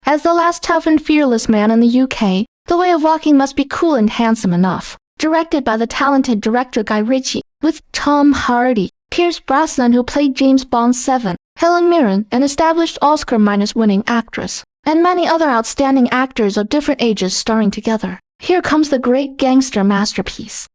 As the last tough and fearless man in the UK, the way of walking must be cool and handsome enough. Directed by the talented director Guy Ritchie, with Tom Hardy, Pierce Brosnan who played James Bond 7, Helen Mirren, an established Oscar-winning actress, and many other outstanding actors of different ages starring together. Here comes the great gangster masterpiece.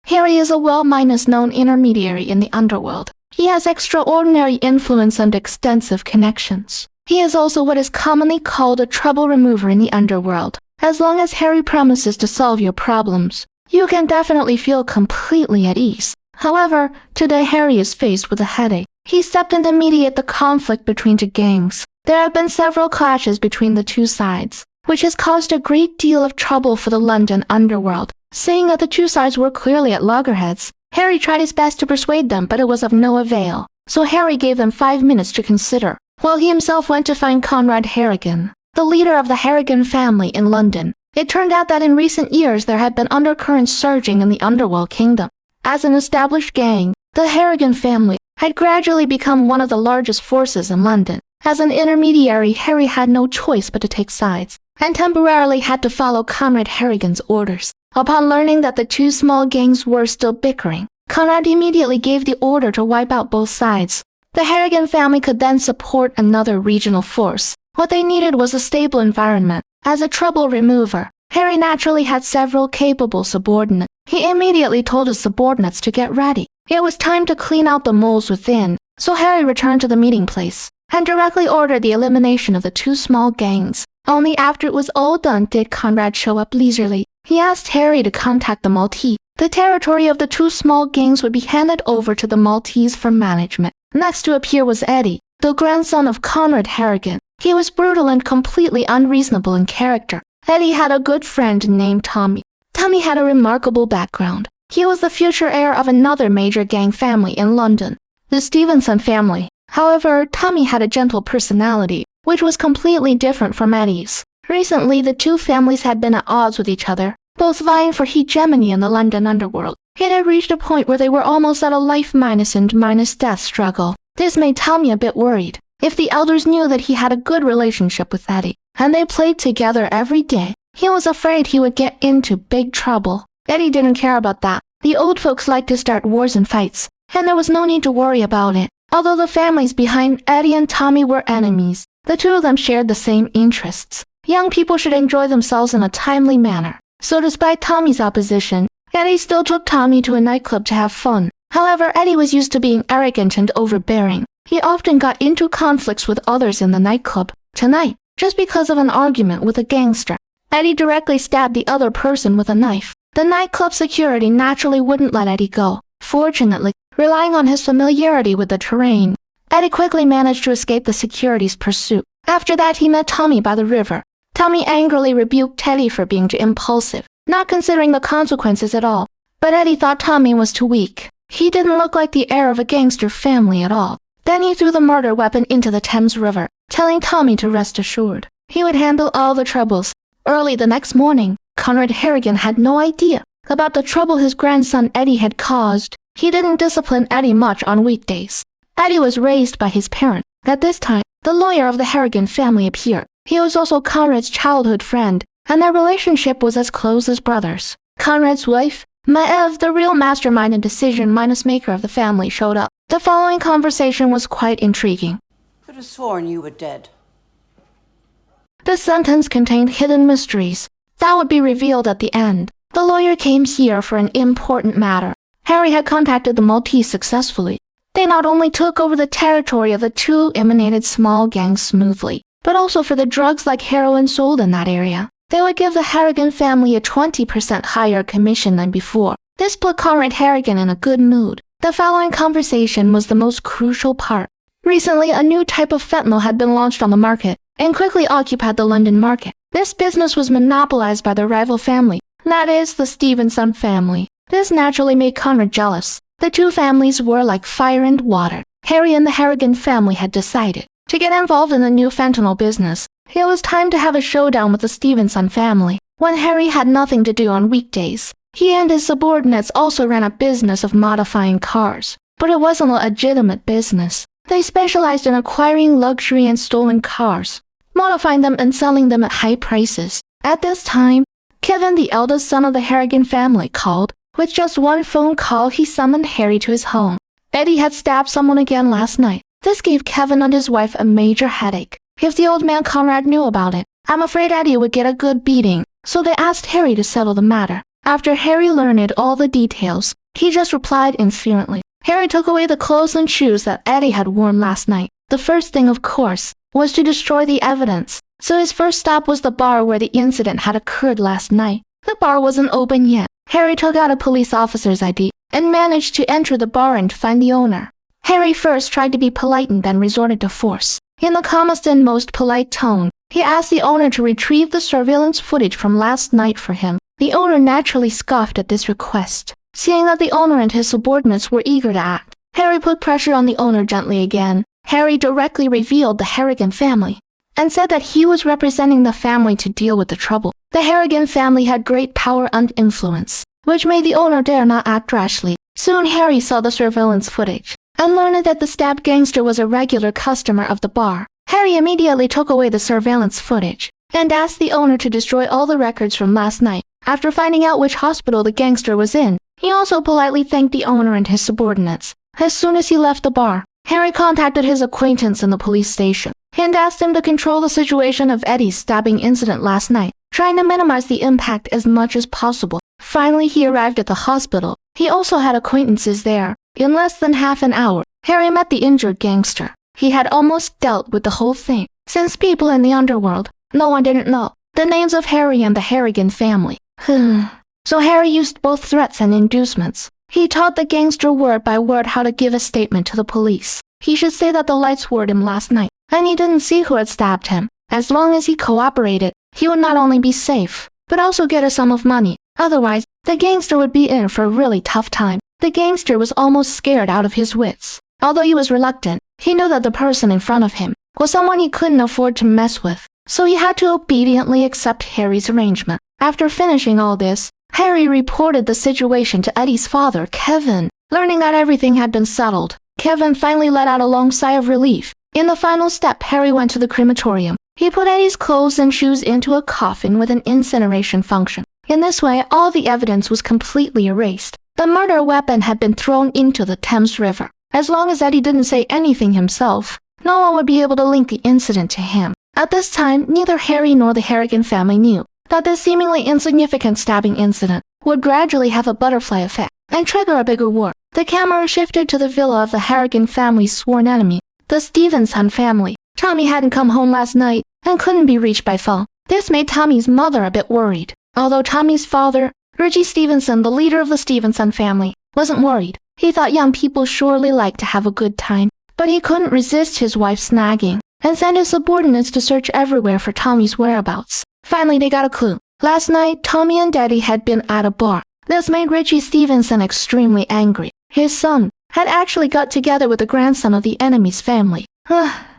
Harry is a well-known intermediary in the underworld. He has extraordinary influence and extensive connections. He is also what is commonly called a trouble remover in the underworld. As long as Harry promises to solve your problems, you can definitely feel completely at ease. However, today Harry is faced with a headache. He stepped in to mediate the conflict between two gangs. There have been several clashes between the two sides, which has caused a great deal of trouble for the London underworld. Seeing that the two sides were clearly at loggerheads, Harry tried his best to persuade them, but it was of no avail. So Harry gave them 5 minutes to consider, while he himself went to find Conrad Harrigan, the leader of the Harrigan family in London. It turned out that in recent years there had been undercurrents surging in the underworld kingdom. As an established gang, the Harrigan family had gradually become one of the largest forces in London. As an intermediary, Harry had no choice but to take sides, and temporarily had to follow Conrad Harrigan's orders. Upon learning that the two small gangs were still bickering, Conrad immediately gave the order to wipe out both sides. The Harrigan family could then support another regional force. What they needed was a stable environment. As a trouble remover, Harry naturally had several capable subordinates. He immediately told his subordinates to get ready. It was time to clean out the moles within, so Harry returned to the meeting place and directly ordered the elimination of the two small gangs. Only after it was all done did Conrad show up leisurely. He asked Harry to contact the Maltese. The territory of the two small gangs would be handed over to the Maltese for management. Next to appear was Eddie, the grandson of Conrad Harrigan. He was brutal and completely unreasonable in character. Eddie had a good friend named Tommy. Tommy had a remarkable background. He was the future heir of another major gang family in London, the Stevenson family. However, Tommy had a gentle personality, which was completely different from Eddie's. Recently, the two families had been at odds with each other, both vying for hegemony in the London underworld. It had reached a point where they were almost at a life minus and minus death struggle. This made Tommy a bit worried. If the elders knew that he had a good relationship with Eddie, and they played together every day, he was afraid he would get into big trouble. Eddie didn't care about that. The old folks liked to start wars and fights, and there was no need to worry about it. Although the families behind Eddie and Tommy were enemies, the two of them shared the same interests. Young people should enjoy themselves in a timely manner. So despite Tommy's opposition, Eddie still took Tommy to a nightclub to have fun. However, Eddie was used to being arrogant and overbearing. He often got into conflicts with others in the nightclub. Tonight, just because of an argument with a gangster, Eddie directly stabbed the other person with a knife. The nightclub security naturally wouldn't let Eddie go. Fortunately, relying on his familiarity with the terrain, Eddie quickly managed to escape the security's pursuit. After that, he met Tommy by the river. Tommy angrily rebuked Eddie for being too impulsive, not considering the consequences at all. But Eddie thought Tommy was too weak. He didn't look like the heir of a gangster family at all. Then he threw the murder weapon into the Thames River, telling Tommy to rest assured he would handle all the troubles. Early the next morning, Conrad Harrigan had no idea about the trouble his grandson Eddie had caused. He didn't discipline Eddie much on weekdays. Eddie was raised by his parents. At this time, the lawyer of the Harrigan family appeared. He was also Conrad's childhood friend, and their relationship was as close as brothers. Conrad's wife, Maeve, the real mastermind and decision-maker of the family, showed up. The following conversation was quite intriguing. Could have sworn you were dead. The sentence contained hidden mysteries that would be revealed at the end. The lawyer came here for an important matter. Harry had contacted the Maltese successfully. They not only took over the territory of the two emanated small gangs smoothly, but also for the drugs like heroin sold in that area. They would give the Harrigan family a 20% higher commission than before. This put Conrad Harrigan in a good mood. The following conversation was the most crucial part. Recently, a new type of fentanyl had been launched on the market and quickly occupied the London market. This business was monopolized by the rival family, that is, the Stevenson family. This naturally made Conrad jealous. The two families were like fire and water. Harry and the Harrigan family had decided to get involved in the new fentanyl business. It was time to have a showdown with the Stevenson family. When Harry had nothing to do on weekdays, he and his subordinates also ran a business of modifying cars. But it wasn't a legitimate business. They specialized in acquiring luxury and stolen cars. modifying them and selling them at high prices. At this time, Kevin, the eldest son of the Harrigan family, called. With just one phone call, he summoned Harry to his home. Eddie had stabbed someone again last night. This gave Kevin and his wife a major headache. If the old man Conrad knew about it, I'm afraid Eddie would get a good beating, so they asked Harry to settle the matter. After Harry learned all the details, he just replied inferently. Harry took away the clothes and shoes that Eddie had worn last night. The first thing, of course, was to destroy the evidence. So his first stop was the bar where the incident had occurred last night. The bar wasn't open yet. Harry took out a police officer's ID and managed to enter the bar and find the owner. Harry first tried to be polite and then resorted to force. In the calmest and most polite tone, he asked the owner to retrieve the surveillance footage from last night for him. The owner naturally scoffed at this request. Seeing that the owner and his subordinates were eager to act, Harry put pressure on the owner gently again. Harry directly revealed the Harrigan family and said that he was representing the family to deal with the trouble. The Harrigan family had great power and influence, which made the owner dare not act rashly. Soon Harry saw the surveillance footage and learned that the stabbed gangster was a regular customer of the bar. Harry immediately took away the surveillance footage and asked the owner to destroy all the records from last night. After finding out which hospital the gangster was in, he also politely thanked the owner and his subordinates. As soon as he left the bar, Harry contacted his acquaintance in the police station and asked him to control the situation of Eddie's stabbing incident last night, trying to minimize the impact as much as possible. Finally, he arrived at the hospital. He also had acquaintances there. In less than half an hour, Harry met the injured gangster. He had almost dealt with the whole thing, since people in the underworld, no one didn't know the names of Harry and the Harrigan family. So Harry used both threats and inducements. He taught the gangster word by word how to give a statement to the police. He should say that the lights were him last night, and he didn't see who had stabbed him. As long as he cooperated, he would not only be safe, but also get a sum of money. Otherwise, the gangster would be in for a really tough time. The gangster was almost scared out of his wits. Although he was reluctant, he knew that the person in front of him was someone he couldn't afford to mess with, so he had to obediently accept Harry's arrangement. After finishing all this, Harry reported the situation to Eddie's father, Kevin. Learning that everything had been settled, Kevin finally let out a long sigh of relief. In the final step, Harry went to the crematorium. He put Eddie's clothes and shoes into a coffin with an incineration function. In this way, all the evidence was completely erased. The murder weapon had been thrown into the Thames River. As long as Eddie didn't say anything himself, no one would be able to link the incident to him. At this time, neither Harry nor the Harrigan family knew that this seemingly insignificant stabbing incident would gradually have a butterfly effect and trigger a bigger war. The camera shifted to the villa of the Harrigan family's sworn enemy, the Stevenson family. Tommy hadn't come home last night and couldn't be reached by phone. This made Tommy's mother a bit worried. Although Tommy's father, Richie Stevenson, the leader of the Stevenson family, wasn't worried. He thought young people surely liked to have a good time, but he couldn't resist his wife's nagging and sent his subordinates to search everywhere for Tommy's whereabouts. Finally, they got a clue. Last night, Tommy and Daddy had been at a bar. This made Richie Stevenson extremely angry. His son had actually got together with the grandson of the enemy's family.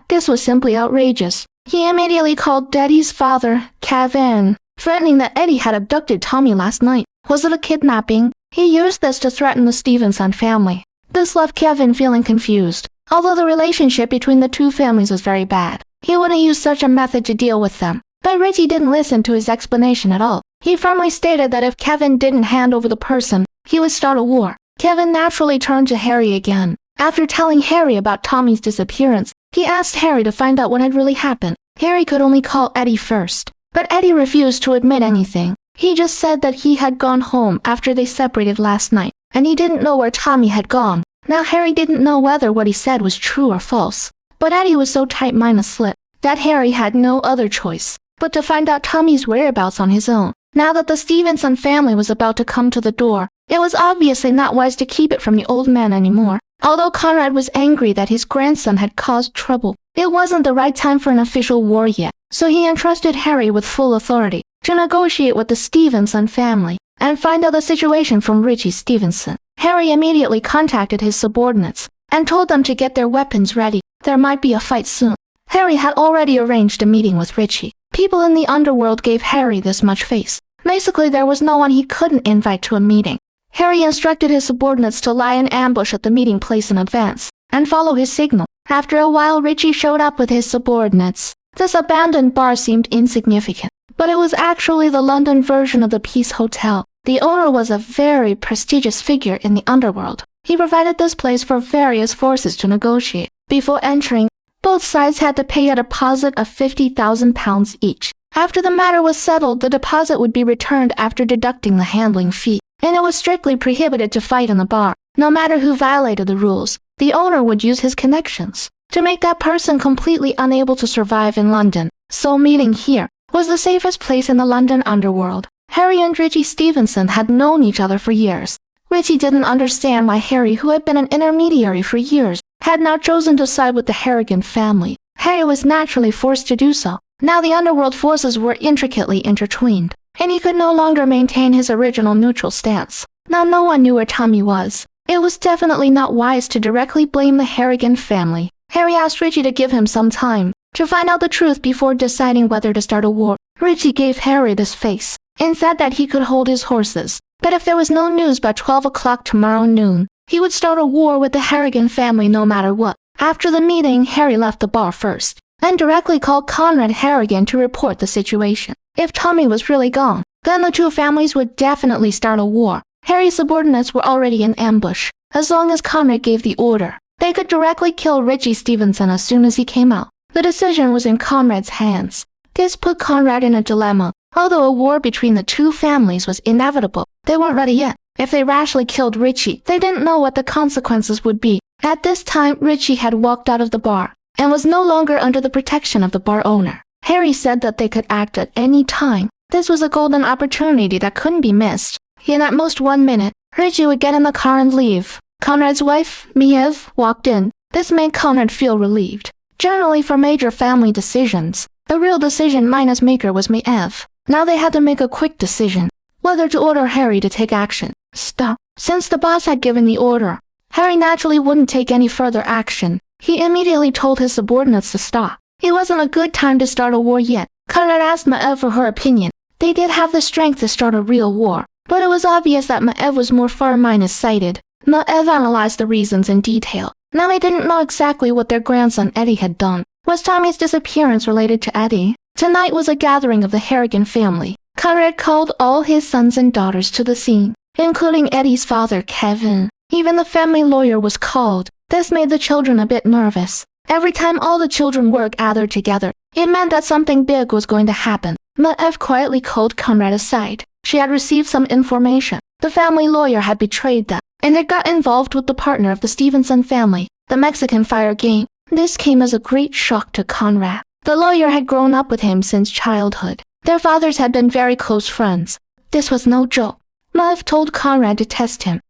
This was simply outrageous. He immediately called Daddy's father, Kevin, threatening that Eddie had abducted Tommy last night. Was it a kidnapping? He used this to threaten the Stevenson family. This left Kevin feeling confused. Although the relationship between the two families was very bad, he wouldn't use such a method to deal with them. But Richie didn't listen to his explanation at all. He firmly stated that if Kevin didn't hand over the person, he would start a war. Kevin naturally turned to Harry again. After telling Harry about Tommy's disappearance, he asked Harry to find out what had really happened. Harry could only call Eddie first, but Eddie refused to admit anything. He just said that he had gone home after they separated last night, and he didn't know where Tommy had gone. Now Harry didn't know whether what he said was true or false, but Eddie was so tight-minded that Harry had no other choice but to find out Tommy's whereabouts on his own. Now that the Stevenson family was about to come to the door, it was obviously not wise to keep it from the old man anymore. Although Conrad was angry that his grandson had caused trouble, it wasn't the right time for an official war yet, so he entrusted Harry with full authority to negotiate with the Stevenson family and find out the situation from Richie Stevenson. Harry immediately contacted his subordinates and told them to get their weapons ready. There might be a fight soon. Harry had already arranged a meeting with Richie. People in the underworld gave Harry this much face. Basically, there was no one he couldn't invite to a meeting. Harry instructed his subordinates to lie in ambush at the meeting place in advance and follow his signal. After a while, Richie showed up with his subordinates. This abandoned bar seemed insignificant, but it was actually the London version of the Peace Hotel. The owner was a very prestigious figure in the underworld. He provided this place for various forces to negotiate. Before entering, both sides had to pay a deposit of £50,000 each. After the matter was settled, the deposit would be returned after deducting the handling fee, and it was strictly prohibited to fight in the bar. No matter who violated the rules, the owner would use his connections to make that person completely unable to survive in London. So meeting here was the safest place in the London underworld. Harry and Richie Stevenson had known each other for years. Richie didn't understand why Harry, who had been an intermediary for years, had now chosen to side with the Harrigan family. Harry was naturally forced to do so. Now the underworld forces were intricately intertwined, and he could no longer maintain his original neutral stance. Now no one knew where Tommy was. It was definitely not wise to directly blame the Harrigan family. Harry asked Richie to give him some time to find out the truth before deciding whether to start a war. Richie gave Harry this face and said that he could hold his horses, but if there was no news by 12 o'clock tomorrow noon, he would start a war with the Harrigan family no matter what. After the meeting, Harry left the bar first, and directly called Conrad Harrigan to report the situation. If Tommy was really gone, then the two families would definitely start a war. Harry's subordinates were already in ambush. As long as Conrad gave the order, they could directly kill Richie Stevenson as soon as he came out. The decision was in Conrad's hands. This put Conrad in a dilemma. Although a war between the two families was inevitable, they weren't ready yet. If they rashly killed Richie, they didn't know what the consequences would be. At this time, Richie had walked out of the bar and was no longer under the protection of the bar owner. Harry said that they could act at any time. This was a golden opportunity that couldn't be missed. In at most 1 minute, Richie would get in the car and leave. Conrad's wife, Miss, walked in. This made Conrad feel relieved. Generally, for major family decisions, the real decision minus maker was Miss. Now they had to make a quick decision, whether to order Harry to take action. Stop. Since the boss had given the order, Harry naturally wouldn't take any further action. He immediately told his subordinates to stop. It wasn't a good time to start a war yet. Conrad asked Miss for her opinion. They did have the strength to start a real war, but it was obvious that Miss was more far-sighted. Miss analyzed the reasons in detail. Now they didn't know exactly what their grandson Eddie had done. Was Tommy's disappearance related to Eddie? Tonight was a gathering of the Harrigan family. Conrad called all his sons and daughters to the scene, including Eddie's father, Kevin. Even the family lawyer was called. This made the children a bit nervous. Every time all the children were gathered together, it meant that something big was going to happen. Miss quietly called Conrad aside. She had received some information. The family lawyer had betrayed them, and had got involved with the partner of the Stevenson family, the Mexican fire gang. This came as a great shock to Conrad. The lawyer had grown up with him since childhood. Their fathers had been very close friends. This was no joke. Miss told Conrad to test him.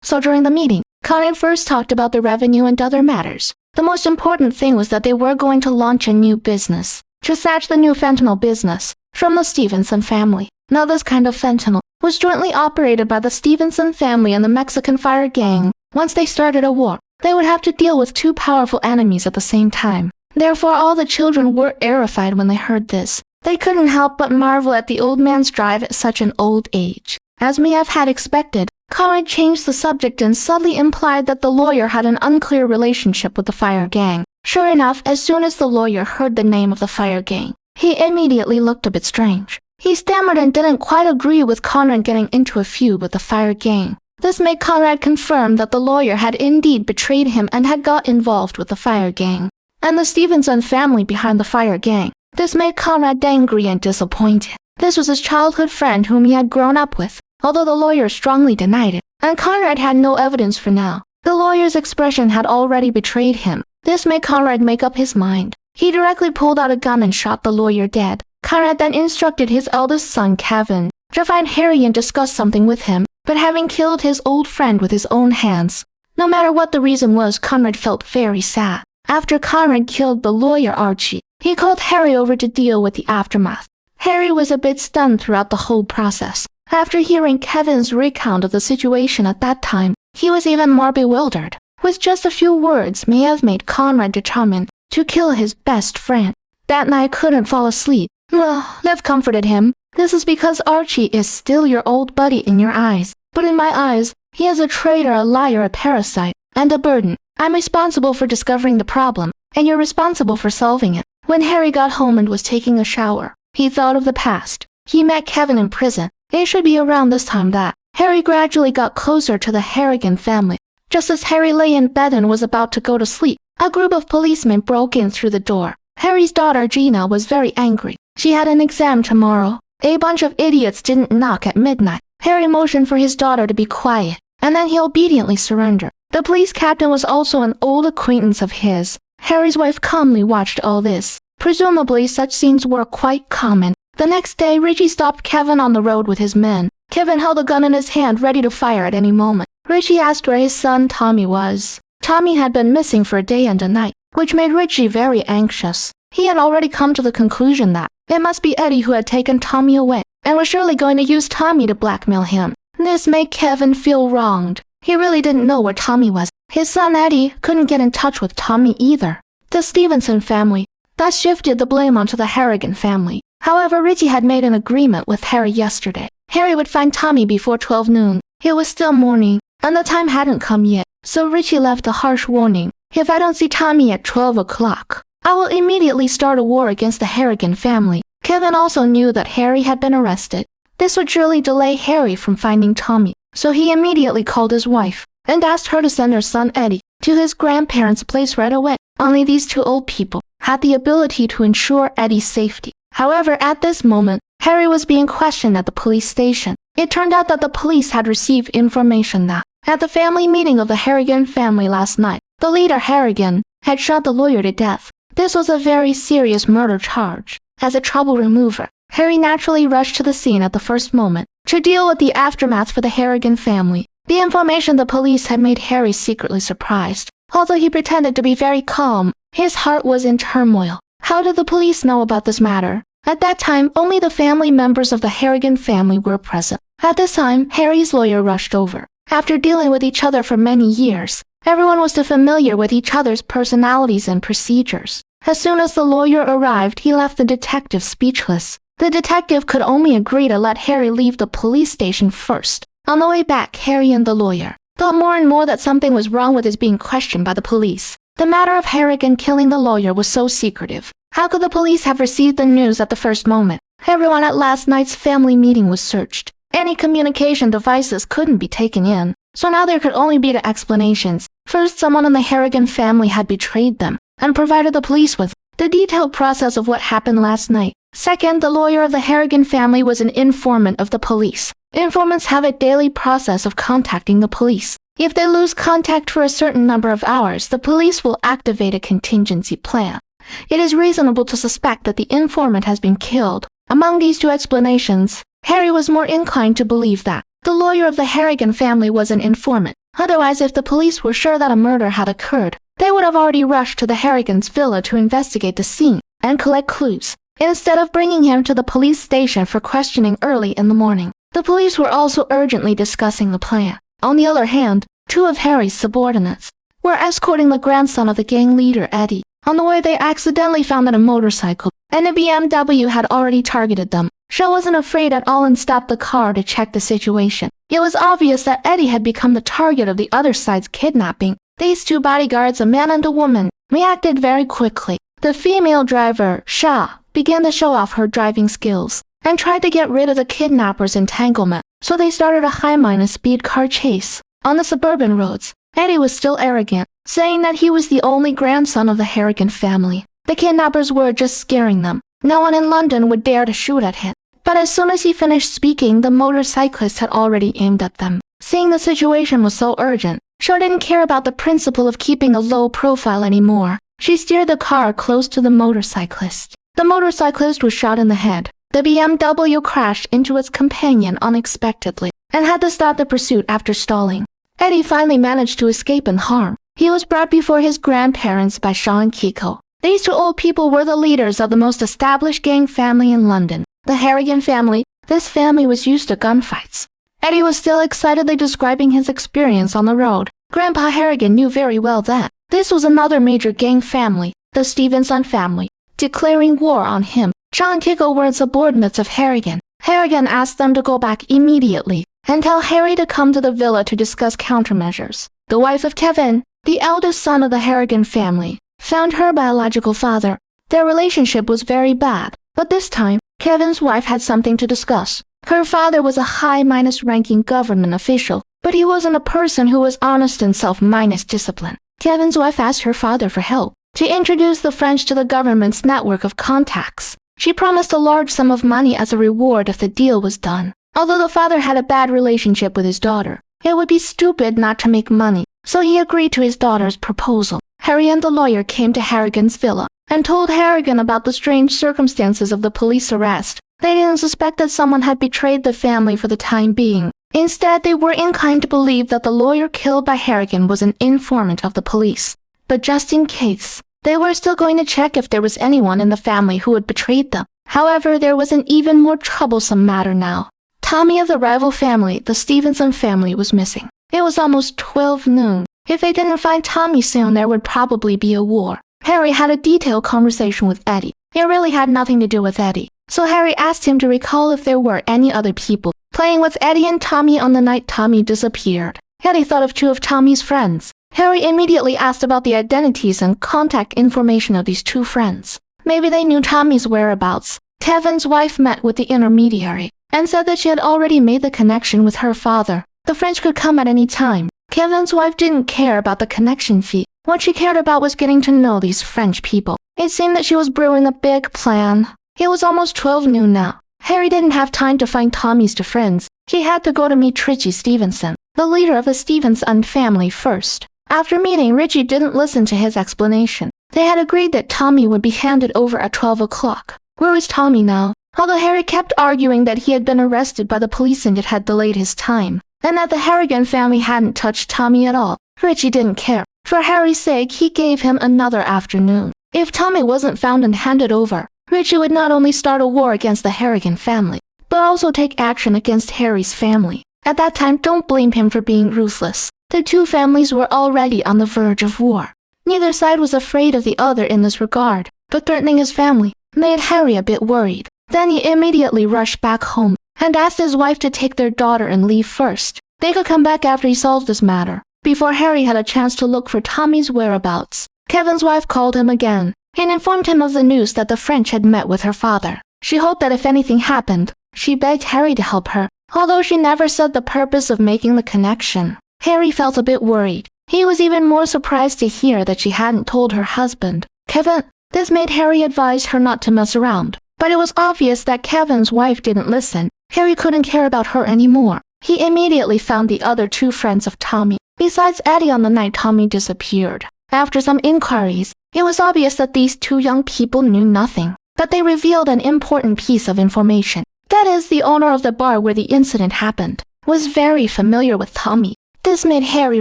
So during the meeting, Conrad first talked about the revenue and other matters. The most important thing was that they were going to launch a new business, to snatch the new fentanyl business from the Stevenson family. Now this kind of fentanyl was jointly operated by the Stevenson family and the Mexican fire gang. Once they started a war, they would have to deal with two powerful enemies at the same time. Therefore, all the children were terrified when they heard this. They couldn't help but marvel at the old man's drive at such an old age. As Miav had expected, Conrad changed the subject and subtly implied that the lawyer had an unclear relationship with the fire gang. Sure enough, as soon as the lawyer heard the name of the fire gang, he immediately looked a bit strange. He stammered and didn't quite agree with Conrad getting into a feud with the fire gang. This made Conrad confirm that the lawyer had indeed betrayed him and had got involved with the fire gang and the Stevenson family behind the fire gang. This made Conrad angry and disappointed. This was his childhood friend whom he had grown up with, although the lawyer strongly denied it, and Conrad had no evidence for now. The lawyer's expression had already betrayed him. This made Conrad make up his mind. He directly pulled out a gun and shot the lawyer dead. Conrad then instructed his eldest son, Kevin, to find Harry and discuss something with him, but having killed his old friend with his own hands. No matter what the reason was, Conrad felt very sad. After Conrad killed the lawyer Archie, he called Harry over to deal with the aftermath. Harry was a bit stunned throughout the whole process. After hearing Kevin's recount of the situation at that time, he was even more bewildered. With just a few words, Miav made Conrad determined to kill his best friend. That night couldn't fall asleep. Liv comforted him. This is because Archie is still your old buddy in your eyes. But in my eyes, he is a traitor, a liar, a parasite, and a burden. I'm responsible for discovering the problem, and you're responsible for solving it. When Harry got home and was taking a shower, he thought of the past. He met Kevin in prison. It should be around this time that Harry gradually got closer to the Harrigan family. Just as Harry lay in bed and was about to go to sleep, a group of policemen broke in through the door. Harry's daughter Gina was very angry. She had an exam tomorrow. A bunch of idiots didn't knock at midnight. Harry motioned for his daughter to be quiet, and then he obediently surrendered. The police captain was also an old acquaintance of his. Harry's wife calmly watched all this. Presumably, such scenes were quite common. The next day, Richie stopped Kevin on the road with his men. Kevin held a gun in his hand ready to fire at any moment. Richie asked where his son Tommy was. Tommy had been missing for a day and a night, which made Richie very anxious. He had already come to the conclusion that it must be Eddie who had taken Tommy away, and was surely going to use Tommy to blackmail him. This made Kevin feel wronged. He really didn't know where Tommy was. His son Eddie couldn't get in touch with Tommy either. The Stevenson family thus shifted the blame onto the Harrigan family. However, Richie had made an agreement with Harry yesterday. Harry would find Tommy before 12 noon. It was still morning, and the time hadn't come yet, so Richie left a harsh warning. If I don't see Tommy at 12 o'clock, I will immediately start a war against the Harrigan family. Kevin also knew that Harry had been arrested. This would surely delay Harry from finding Tommy, so he immediately called his wife and asked her to send her son Eddie to his grandparents' place right away. Only these two old people had the ability to ensure Eddie's safety. However, at this moment, Harry was being questioned at the police station. It turned out that the police had received information that, at the family meeting of the Harrigan family last night, the leader Harrigan had shot the lawyer to death. This was a very serious murder charge. As a trouble remover, Harry naturally rushed to the scene at the first moment to deal with the aftermath for the Harrigan family. The information the police had made Harry secretly surprised. Although he pretended to be very calm, his heart was in turmoil. How did the police know about this matter? At that time, only the family members of the Harrigan family were present. At this time, Harry's lawyer rushed over. After dealing with each other for many years, everyone was too familiar with each other's personalities and procedures. As soon as the lawyer arrived, he left the detective speechless. The detective could only agree to let Harry leave the police station first. On the way back, Harry and the lawyer thought more and more that something was wrong with his being questioned by the police. The matter of Harrigan killing the lawyer was so secretive. How could the police have received the news at the first moment? Everyone at last night's family meeting was searched. Any communication devices couldn't be taken in, so now there could only be two explanations. First, someone in the Harrigan family had betrayed them and provided the police with the detailed process of what happened last night. Second, the lawyer of the Harrigan family was an informant of the police. Informants have a daily process of contacting the police. If they lose contact for a certain number of hours, the police will activate a contingency plan. It is reasonable to suspect that the informant has been killed. Among these two explanations, Harry was more inclined to believe that the lawyer of the Harrigan family was an informant. Otherwise, if the police were sure that a murder had occurred, they would have already rushed to the Harrigan's villa to investigate the scene and collect clues, instead of bringing him to the police station for questioning early in the morning. The police were also urgently discussing the plan. On the other hand, two of Harry's subordinates were escorting the grandson of the gang leader, Eddie. On the way, they accidentally found that a motorcycle and a BMW had already targeted them. Shaw wasn't afraid at all and stopped the car to check the situation. It was obvious that Eddie had become the target of the other side's kidnapping. These two bodyguards, a man and a woman, reacted very quickly. The female driver, Shaw, began to show off her driving skills and tried to get rid of the kidnappers' entanglement, so they started a high-speed car chase. On the suburban roads, Eddie was still arrogant, saying that he was the only grandson of the Harrigan family. The kidnappers were just scaring them. No one in London would dare to shoot at him. But as soon as he finished speaking, the motorcyclist had already aimed at them. Seeing the situation was so urgent, Shaw didn't care about the principle of keeping a low profile anymore. She steered the car close to the motorcyclist. The motorcyclist was shot in the head. The BMW crashed into its companion unexpectedly and had to stop the pursuit after stalling. Eddie finally managed to escape unharmed. He was brought before his grandparents by Shaw and Kiko. These two old people were the leaders of the most established gang family in London, the Harrigan family. This family was used to gunfights. Eddie was still excitedly describing his experience on the road. Grandpa Harrigan knew very well that this was another major gang family, the Stevenson family, declaring war on him. Shaw and Kiko were subordinates of Harrigan. Harrigan asked them to go back immediately and tell Harry to come to the villa to discuss countermeasures. The wife of Kevin, the eldest son of the Harrigan family, found her biological father Their relationship was very bad, but this time, Kevin's wife had something to discuss. Her father was a high-ranking government official, but he wasn't a person who was honest and self-disciplined. Kevin's wife asked her father for help to introduce the French to the government's network of contacts. She promised a large sum of money as a reward if the deal was done. Although the father had a bad relationship with his daughter, it would be stupid not to make money, so he agreed to his daughter's proposal. Harry and the lawyer came to Harrigan's villa and told Harrigan about the strange circumstances of the police arrest. They didn't suspect that someone had betrayed the family for the time being. Instead, they were inclined to believe that the lawyer killed by Harrigan was an informant of the police. But just in case, they were still going to check if there was anyone in the family who had betrayed them. However, there was an even more troublesome matter now. Tommy of the rival family, the Stevenson family, was missing. It was almost 12 noon. If they didn't find Tommy soon, there would probably be a war. Harry had a detailed conversation with Eddie. It really had nothing to do with Eddie. So Harry asked him to recall if there were any other people playing with Eddie and Tommy on the night Tommy disappeared. Eddie thought of two of Tommy's friends. Harry immediately asked about the identities and contact information of these two friends. Maybe they knew Tommy's whereabouts. Kevin's wife met with the intermediary and said that she had already made the connection with her father. The French could come at any time. Kevin's wife didn't care about the connection fee. What she cared about was getting to know these French people. It seemed that she was brewing a big plan. It was almost 12 noon now. Harry didn't have time to find Tommy's two friends. He had to go to meet Richie Stevenson, the leader of the Stevenson family, first. After meeting, Richie didn't listen to his explanation. They had agreed that Tommy would be handed over at 12 o'clock. Where was Tommy now? Although Harry kept arguing that he had been arrested by the police and it had delayed his time, and that the Harrigan family hadn't touched Tommy at all, Richie didn't care. For Harry's sake, he gave him another afternoon. If Tommy wasn't found and handed over, Richie would not only start a war against the Harrigan family, but also take action against Harry's family. At that time, don't blame him for being ruthless. The two families were already on the verge of war. Neither side was afraid of the other in this regard, but threatening his family made Harry a bit worried. Then he immediately rushed back home and asked his wife to take their daughter and leave first. They could come back after he solved this matter. Before Harry had a chance to look for Tommy's whereabouts, Kevin's wife called him again and informed him of the news that the French had met with her father. She hoped that if anything happened, she begged Harry to help her, although she never said the purpose of making the connection. Harry felt a bit worried. He was even more surprised to hear that she hadn't told her husband, Kevin. This made Harry advise her not to mess around, but it was obvious that Kevin's wife didn't listen. Harry couldn't care about her anymore. He immediately found the other two friends of Tommy, besides Eddie, on the night Tommy disappeared. After some inquiries, it was obvious that these two young people knew nothing, but they revealed an important piece of information. That is, the owner of the bar where the incident happened was very familiar with Tommy. This made Harry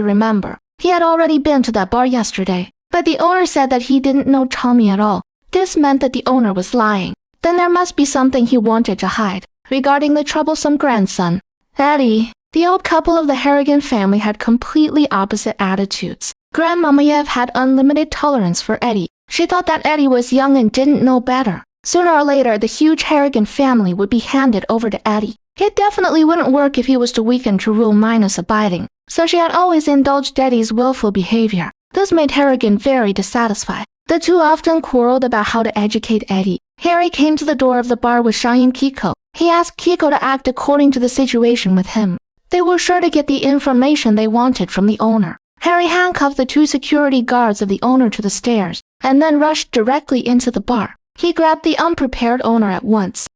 remember. He had already been to that bar yesterday, but the owner said that he didn't know Tommy at all. This meant that the owner was lying. Then there must be something he wanted to hide regarding the troublesome grandson, Eddie. The old couple of the Harrigan family had completely opposite attitudes. Grandmama Yev had unlimited tolerance for Eddie. She thought that Eddie was young and didn't know better. Sooner or later, the huge Harrigan family would be handed over to Eddie. It definitely wouldn't work if he was to weaken to rule minus abiding, so she had always indulged Eddie's willful behavior. This made Harrigan very dissatisfied. The two often quarreled about how to educate Eddie. Harry came to the door of the bar with Shai and Kiko. He asked Kiko to act according to the situation with him. They were sure to get the information they wanted from the owner. Harry handcuffed the two security guards of the owner to the stairs, and then rushed directly into the bar. He grabbed the unprepared owner at once.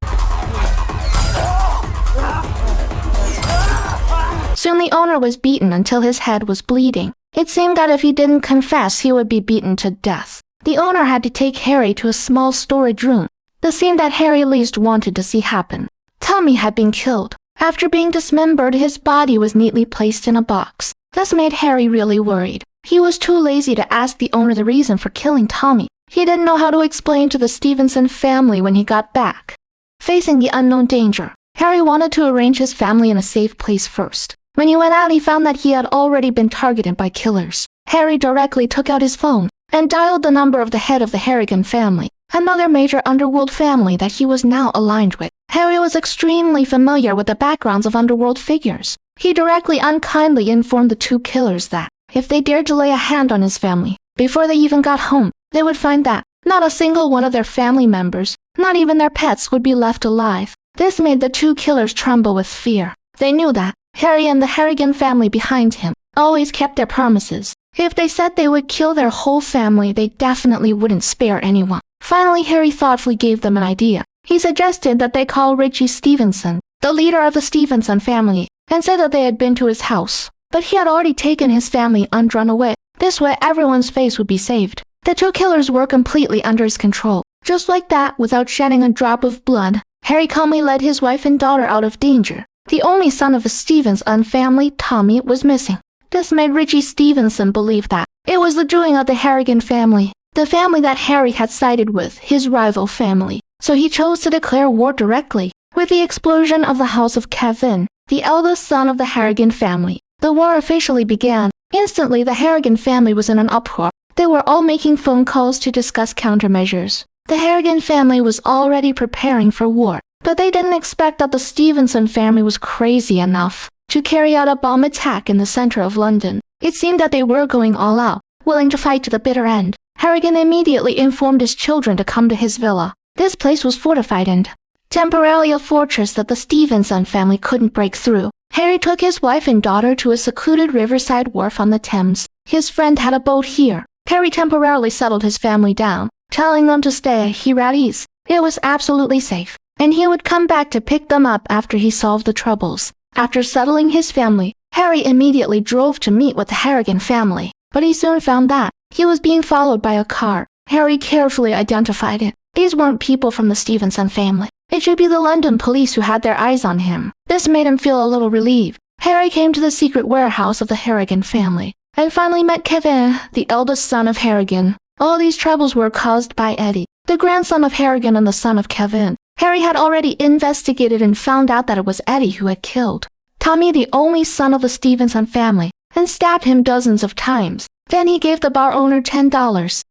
Soon the owner was beaten until his head was bleeding. It seemed that if he didn't confess, he would be beaten to death. The owner had to take Harry to a small storage room, the scene that Harry least wanted to see happen. Tommy had been killed. After being dismembered, his body was neatly placed in a box. This made Harry really worried. He was too lazy to ask the owner the reason for killing Tommy. He didn't know how to explain to the Stevenson family when he got back. Facing the unknown danger, Harry wanted to arrange his family in a safe place first. When he went out, he found that he had already been targeted by killers. Harry directly took out his phone and dialed the number of the head of the Harrigan family, another major underworld family that he was now aligned with. Harry was extremely familiar with the backgrounds of underworld figures. He directly unkindly informed the two killers that, if they dared to lay a hand on his family, before they even got home, they would find that Not a single one of their family members, not even their pets, would be left alive. This made the two killers tremble with fear. They knew that Harry and the Harrigan family behind him always kept their promises. If they said they would kill their whole family, they definitely wouldn't spare anyone. Finally, Harry thoughtfully gave them an idea. He suggested that they call Richie Stevenson, the leader of the Stevenson family, and said that they had been to his house. But he had already taken his family and run away. This way everyone's face would be saved. The two killers were completely under his control. Just like that, without shedding a drop of blood, Harry calmly led his wife and daughter out of danger. The only son of the Stevenson family, Tommy, was missing. This made Richie Stevenson believe that it was the doing of the Harrigan family, the family that Harry had sided with, his rival family. So he chose to declare war directly. With the explosion of the house of Kevin, the eldest son of the Harrigan family, the war officially began. Instantly, the Harrigan family was in an uproar. They were all making phone calls to discuss countermeasures. The Harrigan family was already preparing for war, but they didn't expect that the Stevenson family was crazy enough to carry out a bomb attack in the center of London. It seemed that they were going all out, willing to fight to the bitter end. Harrigan immediately informed his children to come to his villa. This place was fortified and temporarily a fortress that the Stevenson family couldn't break through. Harry took his wife and daughter to a secluded riverside wharf on the Thames. His friend had a boat here. Harry temporarily settled his family down, telling them to stay here at ease. It was absolutely safe, and he would come back to pick them up after he solved the troubles. After settling his family, Harry immediately drove to meet with the Harrigan family, but he soon found that he was being followed by a car. Harry carefully identified it. These weren't people from the Stevenson family. It should be the London police who had their eyes on him. This made him feel a little relieved. Harry came to the secret warehouse of the Harrigan family and finally met Kevin, the eldest son of Harrigan. All these troubles were caused by Eddie, the grandson of Harrigan and the son of Kevin. Harry had already investigated and found out that it was Eddie who had killed Tommy, the only son of the Stevenson family, and stabbed him dozens of times. Then he gave the bar owner $10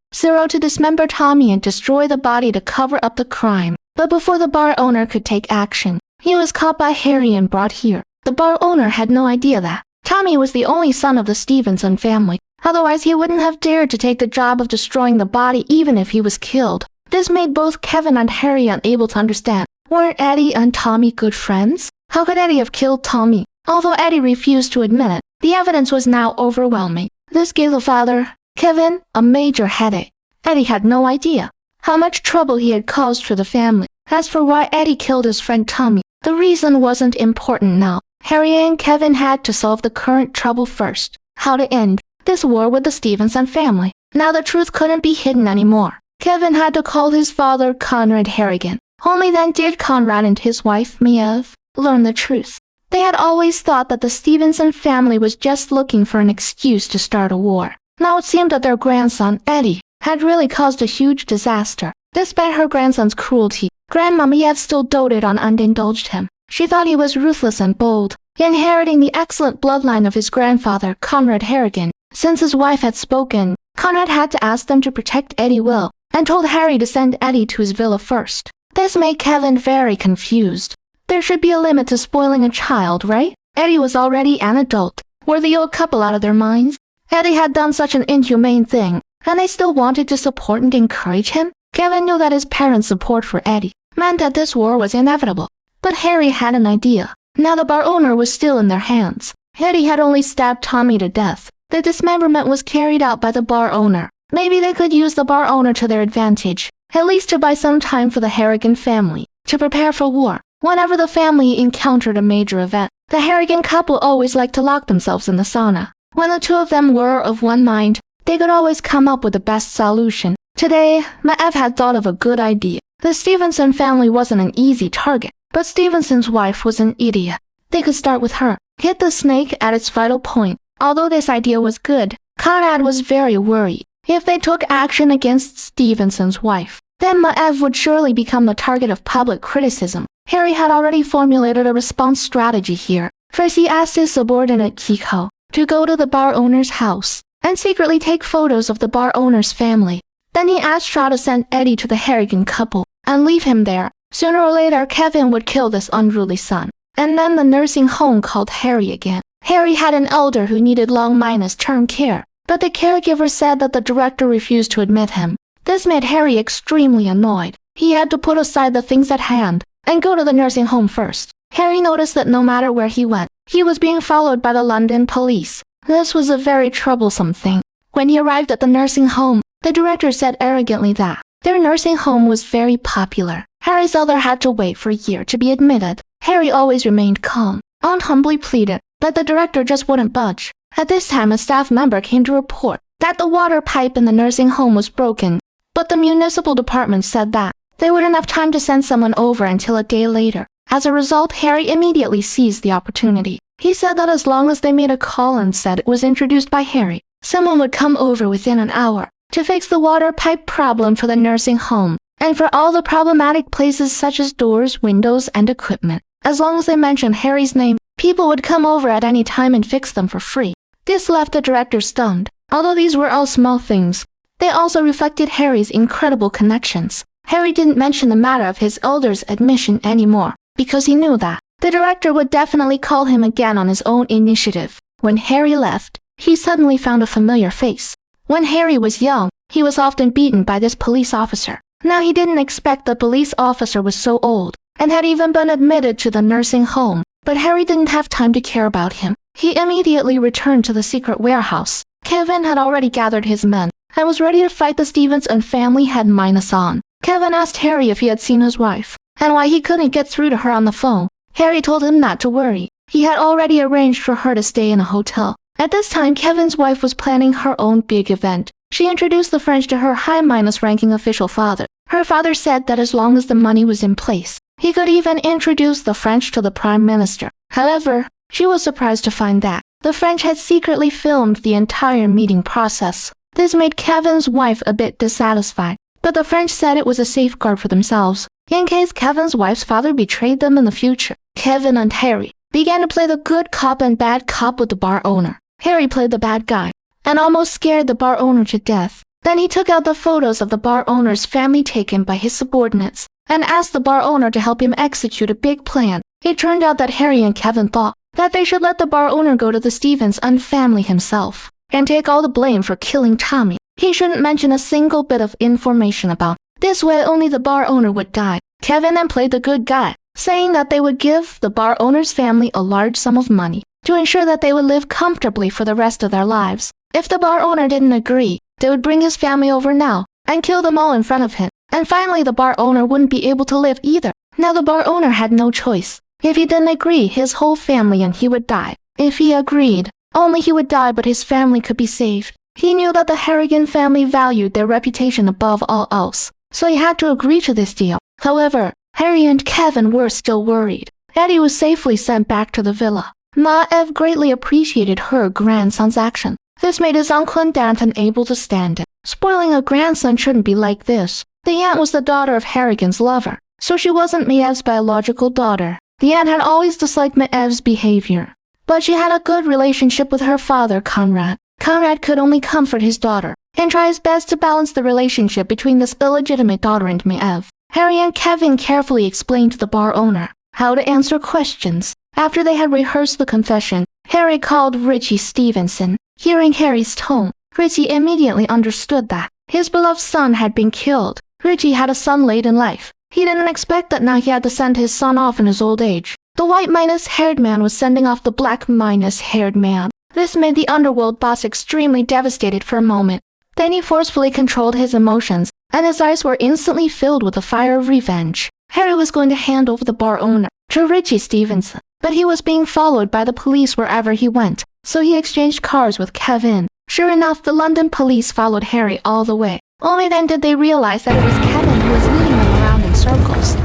to dismember Tommy and destroy the body to cover up the crime. But before the bar owner could take action, he was caught by Harry and brought here. The bar owner had no idea that Tommy was the only son of the Stevenson family. Otherwise, he wouldn't have dared to take the job of destroying the body even if he was killed. This made both Kevin and Harry unable to understand. Weren't Eddie and Tommy good friends? How could Eddie have killed Tommy? Although Eddie refused to admit it, the evidence was now overwhelming. This gave the father, Kevin, a major headache. Eddie had no idea how much trouble he had caused for the family. As for why Eddie killed his friend Tommy, the reason wasn't important now. Harry and Kevin had to solve the current trouble first. How to end this war with the Stevenson family. Now the truth couldn't be hidden anymore. Kevin had to call his father Conrad Harrigan. Only then did Conrad and his wife Maeve learn the truth. They had always thought that the Stevenson family was just looking for an excuse to start a war. Now it seemed that their grandson, Eddie, had really caused a huge disaster. Despite her grandson's cruelty, Grandma Maeve still doted on and indulged him. She thought he was ruthless and bold, inheriting the excellent bloodline of his grandfather, Conrad Harrigan. Since his wife had spoken, Conrad had to ask them to protect Eddie well, and told Harry to send Eddie to his villa first. This made Kevin very confused. There should be a limit to spoiling a child, right? Eddie was already an adult. Were the old couple out of their minds? Eddie had done such an inhumane thing, and they still wanted to support and encourage him? Kevin knew that his parents' support for Eddie meant that this war was inevitable. But Harry had an idea. Now the bar owner was still in their hands. Eddie had only stabbed Tommy to death. The dismemberment was carried out by the bar owner. Maybe they could use the bar owner to their advantage, at least to buy some time for the Harrigan family to prepare for war. Whenever the family encountered a major event, the Harrigan couple always liked to lock themselves in the sauna. When the two of them were of one mind, they could always come up with the best solution. Today, Maeve had thought of a good idea. The Stevenson family wasn't an easy target, but Stevenson's wife was an idiot. They could start with her, hit the snake at its vital point. Although this idea was good, Conrad was very worried. If they took action against Stevenson's wife, then Maeve would surely become the target of public criticism. Harry had already formulated a response strategy here. First, he asked his subordinate Kiko to go to the bar owner's house and secretly take photos of the bar owner's family. Then he asked Shaw to send Eddie to the Harrigan couple and leave him there. Sooner or later, Kevin would kill this unruly son. And then the nursing home called Harry again. Harry had an elder who needed long-term care, but the caregiver said that the director refused to admit him. This made Harry extremely annoyed. He had to put aside the things at hand and go to the nursing home first. Harry noticed that no matter where he went, he was being followed by the London police. This was a very troublesome thing. When he arrived at the nursing home, the director said arrogantly that their nursing home was very popular. Harry's elder had to wait for a year to be admitted. Harry always remained calm. Aunt humbly pleaded, but the director just wouldn't budge. At this time, a staff member came to report that the water pipe in the nursing home was broken, but the municipal department said that they wouldn't have time to send someone over until a day later. As a result, Harry immediately seized the opportunity. He said that as long as they made a call and said it was introduced by Harry, someone would come over within an hour to fix the water pipe problem for the nursing home and for all the problematic places such as doors, windows, and equipment. As long as they mentioned Harry's name, people would come over at any time and fix them for free. This left the director stunned. Although these were all small things, they also reflected Harry's incredible connections. Harry didn't mention the matter of his elder's admission anymore, because he knew that the director would definitely call him again on his own initiative. When Harry left, he suddenly found a familiar face. When Harry was young, he was often beaten by this police officer. Now he didn't expect the police officer was so old and had even been admitted to the nursing home. But Harry didn't have time to care about him. He immediately returned to the secret warehouse. Kevin had already gathered his men and was ready to fight the Stevens and family head minus on. Kevin asked Harry if he had seen his wife and why he couldn't get through to her on the phone. Harry told him not to worry. He had already arranged for her to stay in a hotel. At this time, Kevin's wife was planning her own big event. She introduced the French to her high-ranking official father. Her father said that as long as the money was in place, he could even introduce the French to the Prime Minister. However, she was surprised to find that the French had secretly filmed the entire meeting process. This made Kevin's wife a bit dissatisfied, but the French said it was a safeguard for themselves, in case Kevin's wife's father betrayed them in the future. Kevin and Harry began to play the good cop and bad cop with the bar owner. Harry played the bad guy and almost scared the bar owner to death. Then he took out the photos of the bar owner's family taken by his subordinates and asked the bar owner to help him execute a big plan. It turned out that Harry and Kevin thought that they should let the bar owner go to the Stevens and family himself and take all the blame for killing Tommy. He shouldn't mention a single bit of information about. This way only the bar owner would die. Kevin then played the good guy, saying that they would give the bar owner's family a large sum of money to ensure that they would live comfortably for the rest of their lives. If the bar owner didn't agree, they would bring his family over now and kill them all in front of him. And finally, the bar owner wouldn't be able to live either. Now the bar owner had no choice. If he didn't agree, his whole family and he would die. If he agreed, only he would die but his family could be saved. He knew that the Harrigan family valued their reputation above all else, so he had to agree to this deal. However, Harry and Kevin were still worried. Eddie was safely sent back to the villa. Eve greatly appreciated her grandson's action. This made his uncle and aunt unable to stand it. Spoiling a grandson shouldn't be like this. The aunt was the daughter of Harrigan's lover, so she wasn't Maeve's biological daughter. The aunt had always disliked Maeve's behavior, but she had a good relationship with her father, Conrad. Conrad could only comfort his daughter and try his best to balance the relationship between this illegitimate daughter and Maeve. Harry and Kevin carefully explained to the bar owner how to answer questions. After they had rehearsed the confession, Harry called Richie Stevenson. Hearing Harry's tone, Richie immediately understood that his beloved son had been killed. Richie had a son late in life. He didn't expect that now he had to send his son off in his old age. The white-haired man was sending off the black-haired man. This made the underworld boss extremely devastated for a moment. Then he forcefully controlled his emotions, and his eyes were instantly filled with the fire of revenge. Harry was going to hand over the bar owner to Richie Stevenson, but he was being followed by the police wherever he went, so he exchanged cars with Kevin. Sure enough, the London police followed Harry all the way. Only then did they realize that it was Kevin who was leading them around in circles.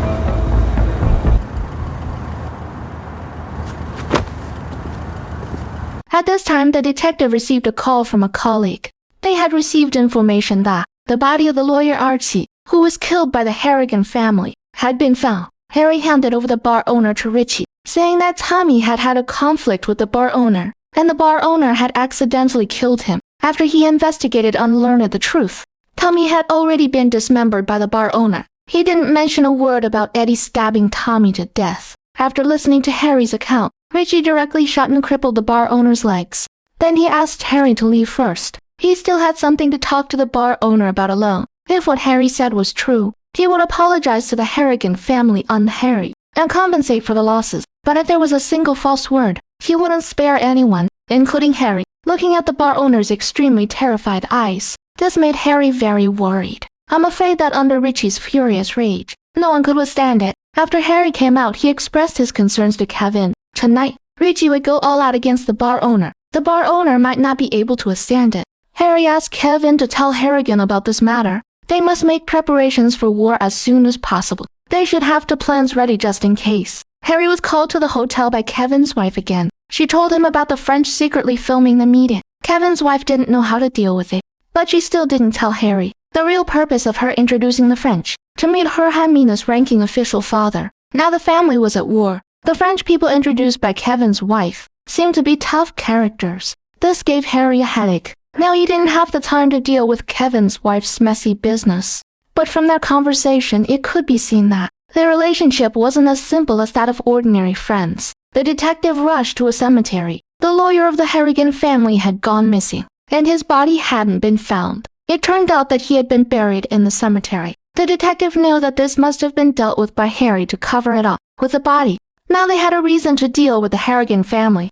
At this time, the detective received a call from a colleague. They had received information that the body of the lawyer Archie, who was killed by the Harrigan family, had been found. Harry handed over the bar owner to Richie, saying that Tommy had had a conflict with the bar owner, and the bar owner had accidentally killed him after he investigated and learned the truth. Tommy had already been dismembered by the bar owner. He didn't mention a word about Eddie stabbing Tommy to death. After listening to Harry's account, Richie directly shot and crippled the bar owner's legs. Then he asked Harry to leave first. He still had something to talk to the bar owner about alone. If what Harry said was true, he would apologize to the Harrigan family on Harry and compensate for the losses. But if there was a single false word, he wouldn't spare anyone, including Harry. Looking at the bar owner's extremely terrified eyes, this made Harry very worried. I'm afraid that under Richie's furious rage, no one could withstand it. After Harry came out, he expressed his concerns to Kevin. Tonight, Richie would go all out against the bar owner. The bar owner might not be able to withstand it. Harry asked Kevin to tell Harrigan about this matter. They must make preparations for war as soon as possible. They should have the plans ready just in case. Harry was called to the hotel by Kevin's wife again. She told him about the French secretly filming the meeting. Kevin's wife didn't know how to deal with it, but she still didn't tell Harry the real purpose of her introducing the French to meet her Highness ranking official father. Now the family was at war. The French people introduced by Kevin's wife seemed to be tough characters. This gave Harry a headache. Now he didn't have the time to deal with Kevin's wife's messy business. But from their conversation, it could be seen that their relationship wasn't as simple as that of ordinary friends. The detective rushed to a cemetery. The lawyer of the Harrigan family had gone missing, and his body hadn't been found. It turned out that he had been buried in the cemetery. The detective knew that this must have been dealt with by Harry to cover it up with the body. Now they had a reason to deal with the Harrigan family.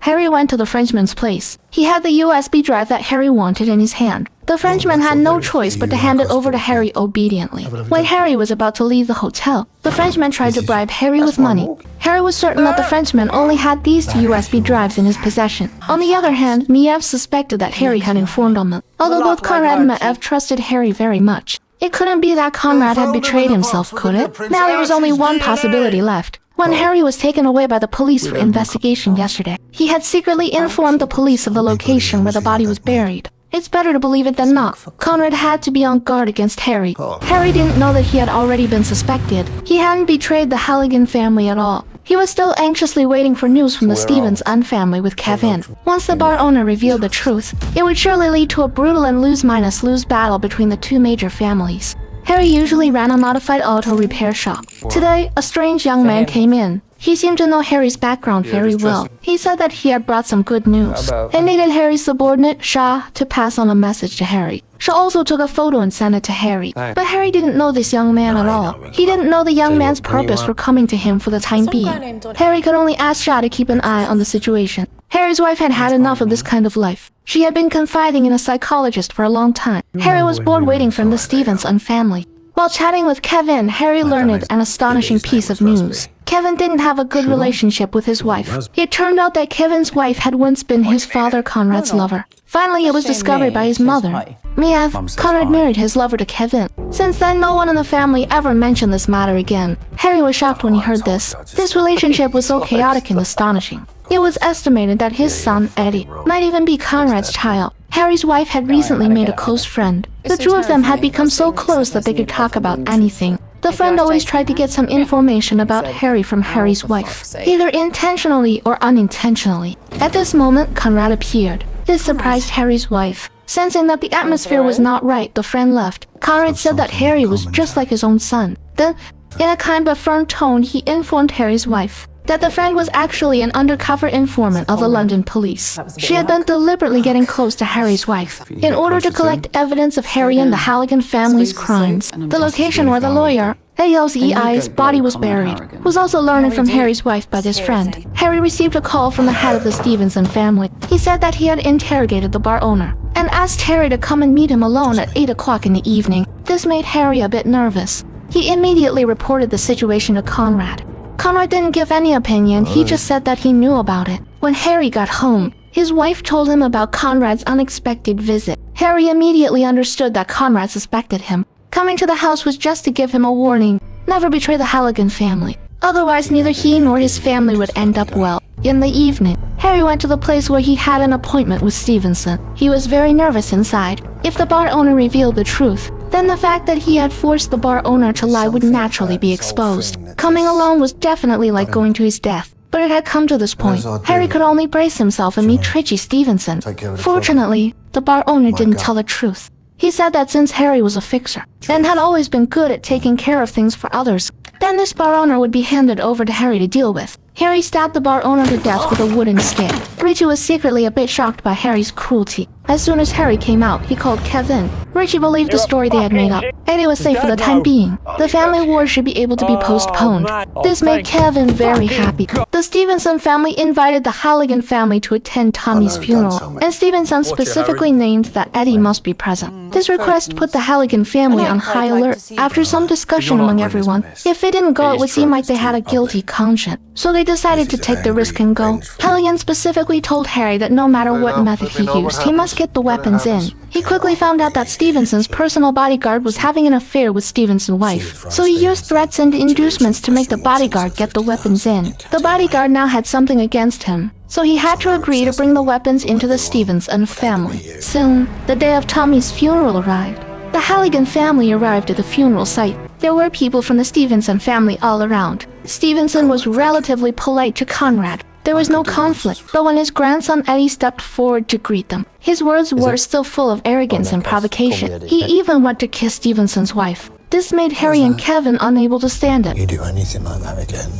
Harry went to the Frenchman's place. He had the USB drive that Harry wanted in his hand. The Frenchman had no choice but to hand it over to Harry obediently. When Harry was about to leave the hotel, the Frenchman tried to bribe Harry with money. Harry was certain that the Frenchman only had these two USB drives in his possession. On the other hand, Miev suspected that Harry had informed on them. Although both Conrad and Miev trusted Harry very much, it couldn't be that Conrad had betrayed himself, could it? Now there was only one possibility left. When Harry was taken away by the police for investigation yesterday, he had secretly informed the police of the location where the body was buried. It's better to believe it than not. Conrad had to be on guard against Harry. Harry didn't know that he had already been suspected. He hadn't betrayed the Halligan family at all. He was still anxiously waiting for news from the Stevenson family with Kevin. Once the bar owner revealed the truth, it would surely lead to a brutal and lose-minus-lose battle between the two major families. Harry usually ran a modified auto repair shop. Today, a strange young man came in. He seemed to know Harry's background very well. He said that he had brought some good news and needed Harry's subordinate, Shah, to pass on a message to Harry. Shah also took a photo and sent it to Harry. But Harry didn't know this young man at all. He didn't know the young man's purpose for coming to him for the time being. Harry could only ask Shah to keep an eye on the situation. Harry's wife had had enough of this kind of life. She had been confiding in a psychologist for a long time. Harry was bored waiting for the Stevenson family. While chatting with Kevin, Harry learned an astonishing piece of news. Kevin didn't have a good relationship with his wife. It turned out that Kevin's wife had once been his father Conrad's lover. Finally, it was discovered by his mother. Miev, Conrad married his lover to Kevin. Since then, no one in the family ever mentioned this matter again. Harry was shocked when he heard this. This relationship was so chaotic and astonishing. It was estimated that his son, Eddie, might even be Conrad's child. Harry's wife had recently made a close friend. The two of them had become so close that they could talk about anything. The friend always tried to get some information about Harry from Harry's wife, either intentionally or unintentionally. At this moment, Conrad appeared. This surprised Harry's wife. Sensing that the atmosphere was not right, the friend left. Conrad said that Harry was just like his own son. Then, in a kind but firm tone, he informed Harry's wife that the friend was actually an undercover informant of the London police. She had been deliberately getting close to Harry's wife in order to collect evidence of Harry and the Halligan family's crimes. The location where the lawyer, ALZEI's body was buried was also learned from Harry's wife by this friend. Harry received a call from the head of the Stevenson family. He said that he had interrogated the bar owner and asked Harry to come and meet him alone at 8 o'clock in the evening. This made Harry a bit nervous. He immediately reported the situation to Conrad. Conrad didn't give any opinion, he just said that he knew about it. When Harry got home, his wife told him about Conrad's unexpected visit. Harry immediately understood that Conrad suspected him. Coming to the house was just to give him a warning. Never betray the Halligan family. Otherwise, neither he nor his family would end up well. In the evening, Harry went to the place where he had an appointment with Stevenson. He was very nervous inside. If the bar owner revealed the truth, then the fact that he had forced the bar owner to lie would naturally be exposed. Coming alone was definitely like going to his death. But it had come to this point. Harry could only brace himself and meet Richie Stevenson. Fortunately, the bar owner didn't tell the truth. He said that since Harry was a fixer and had always been good at taking care of things for others, then this bar owner would be handed over to Harry to deal with. Harry stabbed the bar owner to death with a wooden stick. Richie was secretly a bit shocked by Harry's cruelty. As soon as Harry came out, he called Kevin. Richie believed the story they had made up. Eddie was safe for the time being. The family war should be able to be postponed. This made Kevin very happy. The Stevenson family invited the Halligan family to attend Tommy's funeral, and Stevenson specifically named that Eddie must be present. This request put the Halligan family on high alert. After some discussion among everyone, if they didn't go, it would seem like they had a guilty conscience. So they decided to take the risk and go. Halligan specifically told Harry that no matter what method he used, he must get the weapons in. He quickly found out that Stevenson's personal bodyguard was having an affair with Stevenson's wife, so he used threats and inducements to make the bodyguard get the weapons in. The bodyguard now had something against him, so he had to agree to bring the weapons into the Stevenson family. Soon, the day of Tommy's funeral arrived. The Halligan family arrived at the funeral site. There were people from the Stevenson family all around. Stevenson was relatively polite to Conrad. There was no conflict, but when his grandson Eddie stepped forward to greet them, his words were still full of arrogance and provocation. He even went to kiss Stevenson's wife. This made Harry and Kevin unable to stand it. You do anything like that again,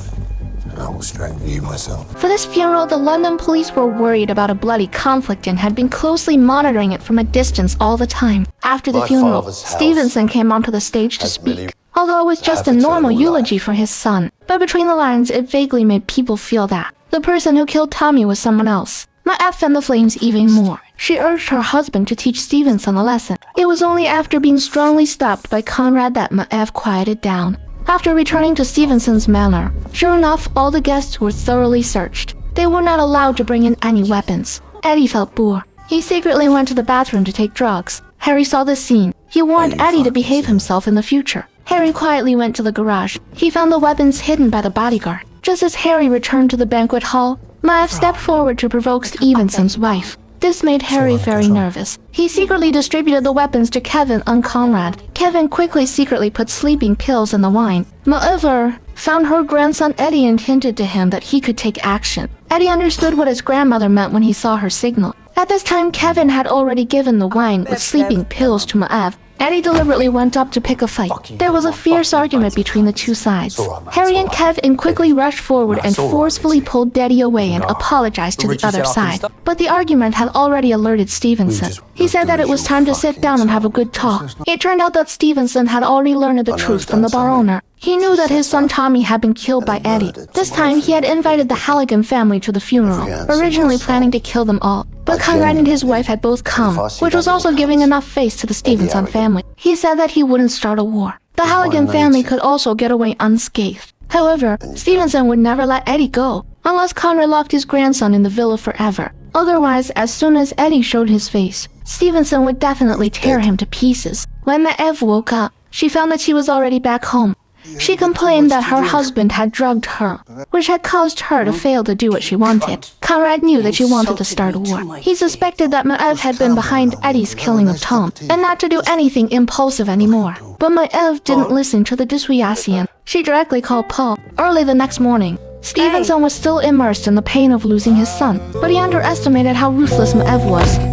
I will strangle you myself. For this funeral, the London police were worried about a bloody conflict and had been closely monitoring it from a distance all the time. After the funeral, Stevenson came onto the stage to speak. Although it was just a normal eulogy for his son, but between the lines, it vaguely made people feel that the person who killed Tommy was someone else. Miss fanned the flames even more. She urged her husband to teach Stevenson a lesson. It was only after being strongly stopped by Conrad that Miss quieted down. After returning to Stevenson's manor, sure enough, all the guests were thoroughly searched. They were not allowed to bring in any weapons. Eddie felt bored. He secretly went to the bathroom to take drugs. Harry saw this scene. He warned Eddie to behave himself in the future. Harry quietly went to the garage. He found the weapons hidden by the bodyguard. Just as Harry returned to the banquet hall, Miss stepped forward to provoke Stevenson's wife. This made Harry very nervous. He secretly distributed the weapons to Kevin and Conrad. Kevin quickly secretly put sleeping pills in the wine. Miss found her grandson Eddie and hinted to him that he could take action. Eddie understood what his grandmother meant when he saw her signal. At this time, Kevin had already given the wine with sleeping pills to Miss. Eddie deliberately went up to pick a fight. There was a fierce argument between the two sides. Harry and Kevin quickly rushed forward and forcefully pulled Eddie away and apologized to the other side. But the argument had already alerted Stevenson. He said that it was time to sit down and have a good talk. It turned out that Stevenson had already learned the truth from the bar owner. He knew that his son Tommy had been killed by Eddie. This time, he had invited the Halligan family to the funeral, originally planning to kill them all. But Conrad and his wife had both come, which was also giving enough face to the Stevenson family. He said that he wouldn't start a war. The Halligan family could also get away unscathed. However, Stevenson would never let Eddie go, unless Conrad locked his grandson in the villa forever. Otherwise, as soon as Eddie showed his face, Stevenson would definitely tear him to pieces. When Miss woke up, she found that she was already back home. She complained that her husband had drugged her, which had caused her to fail to do what she wanted. Conrad knew that she wanted to start a war. He suspected that Miss had been behind Eddie's killing of Tom, and not to do anything impulsive anymore. But Miss didn't listen to the dissuasion. She directly called Paul. Early the next morning, Stevenson was still immersed in the pain of losing his son, but he underestimated how ruthless Miss was.